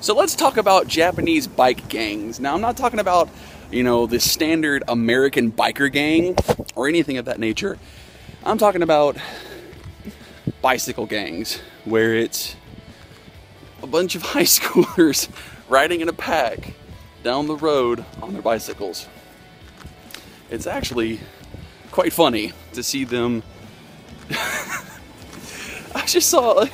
So let's talk about Japanese bike gangs. Now, I'm not talking about, you know, the standard American biker gang or anything of that nature. I'm talking about bicycle gangs, where it's a bunch of high schoolers riding in a pack down the road on their bicycles. It's actually quite funny to see them. I just saw, I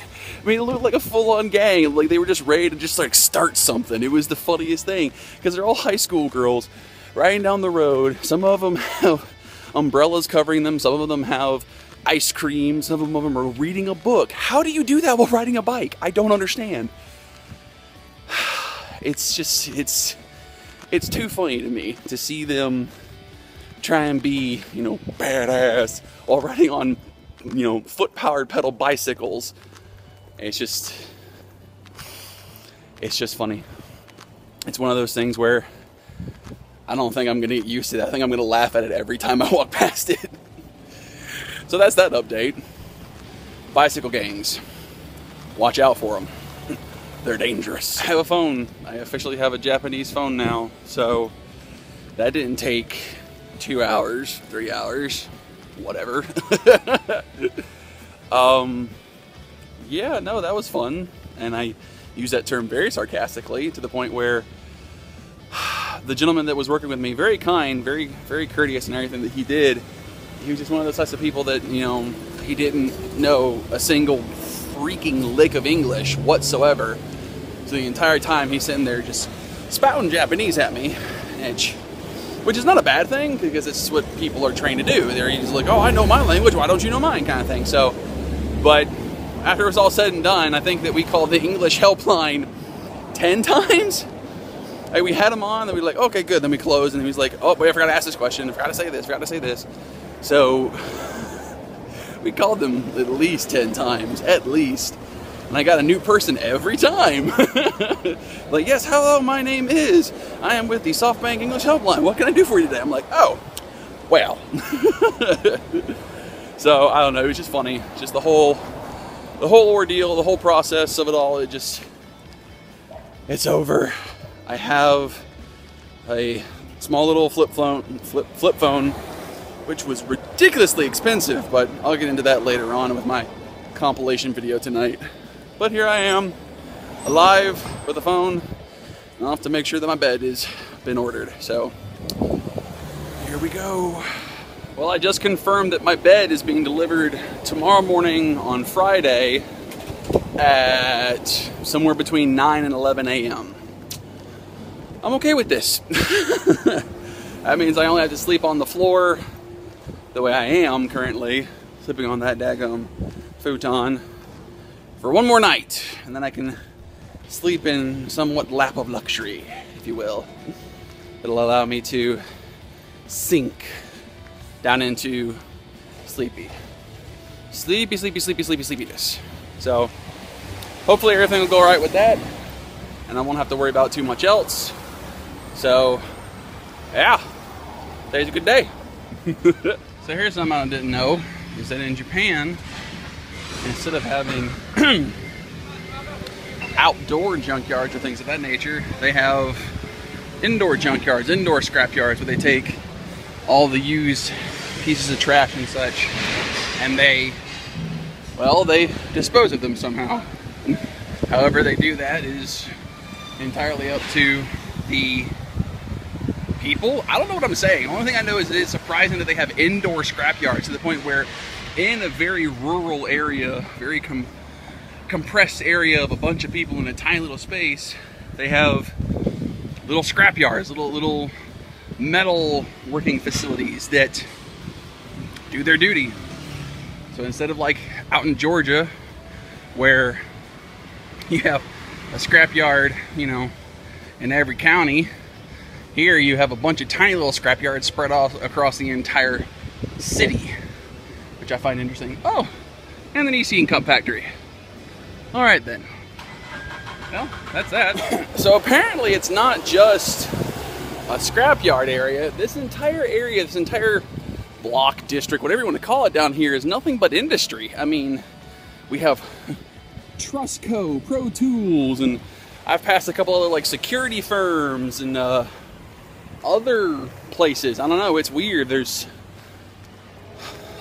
mean, it looked like a full-on gang. Like they were just ready to just like start something. It was the funniest thing because they're all high school girls riding down the road. Some of them have umbrellas covering them. Some of them have ice cream. Some of them are reading a book. How do you do that while riding a bike? I don't understand. It's just, it's too funny to me to see them try and be, you know, badass while riding on, you know, foot-powered pedal bicycles. It's just funny. It's one of those things where I don't think I'm gonna get used to that. I think I'm gonna laugh at it every time I walk past it. So that's that update. Bicycle gangs. Watch out for them. They're dangerous. I have a phone. I officially have a Japanese phone now. So that didn't take 2 hours, 3 hours, whatever. Yeah, no, that was fun. And I use that term very sarcastically to the point where the gentleman that was working with me, very kind, very, very courteous in everything that he did. He was just one of those types of people that, you know, he didn't know a single freaking lick of English whatsoever. So the entire time he's sitting there just spouting Japanese at me, which is not a bad thing because it's what people are trained to do. They're just like, oh, I know my language, why don't you know mine, kind of thing. So, but after it was all said and done, I think that we called the English helpline 10 times. Like we had him on, then we were like, okay, good. Then we closed, and he was like, oh, wait, I forgot to ask this question. I forgot to say this, forgot to say this. So we called them at least 10 times, at least. And I got a new person every time. Like, yes, hello, my name is. I am with the SoftBank English Helpline. What can I do for you today? I'm like, oh, well. So, I don't know, it was just funny. Just the whole ordeal, the whole process of it all, it's over. I have a small little flip phone, which was ridiculously expensive, but I'll get into that later on with my compilation video tonight. But here I am, alive with a phone, and I'll have to make sure that my bed has been ordered. So, here we go. Well, I just confirmed that my bed is being delivered tomorrow morning on Friday at somewhere between 9 and 11 a.m. I'm okay with this. That means I only have to sleep on the floor the way I am currently, sleeping on that daggum futon for one more night, and then I can sleep in somewhat lap of luxury, if you will. It'll allow me to sink down into sleepiness. So hopefully everything will go all right with that, and I won't have to worry about too much else. So yeah, today's a good day. So here's something I didn't know, is that in Japan, instead of having outdoor junkyards or things of that nature, they have indoor junkyards, indoor scrap yards, where they take all the used pieces of trash and such, and they dispose of them somehow. However they do that is entirely up to the people. I don't know what I'm saying. The only thing I know is that it's surprising that they have indoor scrap yards to the point where in a very rural area, very compressed area of a bunch of people in a tiny little space, they have little scrap yards, little metal working facilities that do their duty. So instead of like out in Georgia where you have a scrap yard, you know, in every county, here you have a bunch of tiny little scrap yards spread off across the entire city, which I find interesting. Oh, and an EC and cup factory. All right then. Well, that's that. So apparently it's not just a scrapyard area. This entire area, this entire block, district, whatever you want to call it down here, is nothing but industry. I mean, we have Trusco, Pro Tools, and I've passed a couple other like security firms and other places. I don't know, it's weird. There's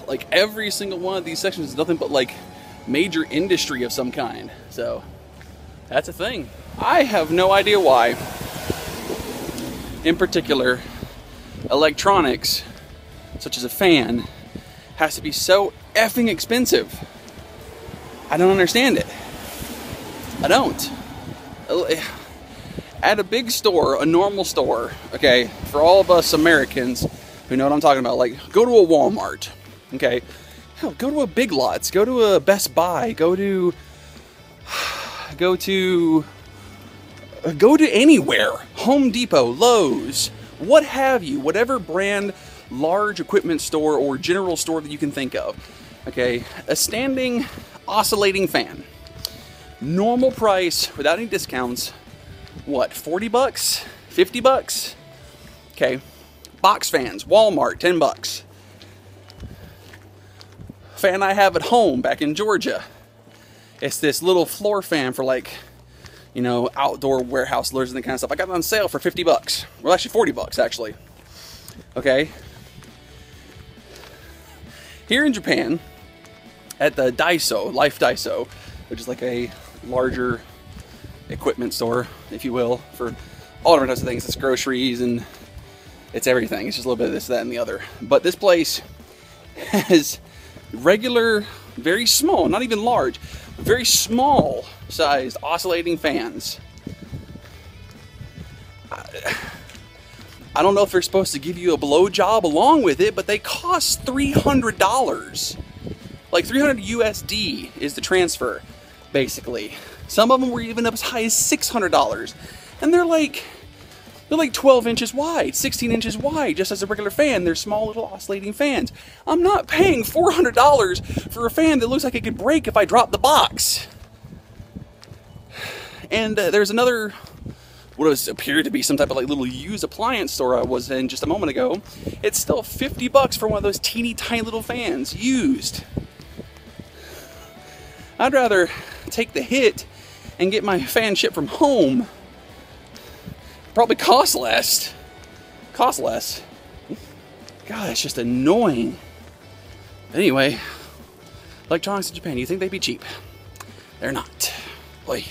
like every single one of these sections is nothing but like major industry of some kind. So that's a thing. I have no idea why, in particular, electronics such as a fan has to be so effing expensive. I don't understand it. I don't. At a big store, a normal store, okay, for all of us Americans who know what I'm talking about, like go to a Walmart, okay, hell, go to a Big Lots, go to a Best Buy, go to anywhere, Home Depot, Lowe's, what have you, whatever brand large equipment store or general store that you can think of, okay, a standing oscillating fan, normal price without any discounts, what, 40 bucks, 50 bucks, okay, box fans, Walmart, 10 bucks, fan I have at home back in Georgia, it's this little floor fan for like, you know, outdoor warehouse lures and that kind of stuff. I got it on sale for 50 bucks. Well, actually 40 bucks, actually. Okay. Here in Japan, at the Daiso, Life Daiso, which is like a larger equipment store, if you will, for all different types of things. It's groceries and it's everything. It's just a little bit of this, that, and the other. But this place has regular, very small, not even large, very small sized oscillating fans. I don't know if they're supposed to give you a blowjob along with it, but they cost $300. Like 300 USD is the transfer, basically. Some of them were even up as high as $600. And they're like 12 inches wide, 16 inches wide, just as a regular fan. They're small little oscillating fans. I'm not paying $400 for a fan that looks like it could break if I drop the box. And there's another, what was appeared to be some type of like little used appliance store I was in just a moment ago. It's still 50 bucks for one of those teeny tiny little fans, used. I'd rather take the hit and get my fan shipped from home. Probably cost less. God, it's just annoying. Anyway, electronics in Japan, you think they'd be cheap? They're not. Oy.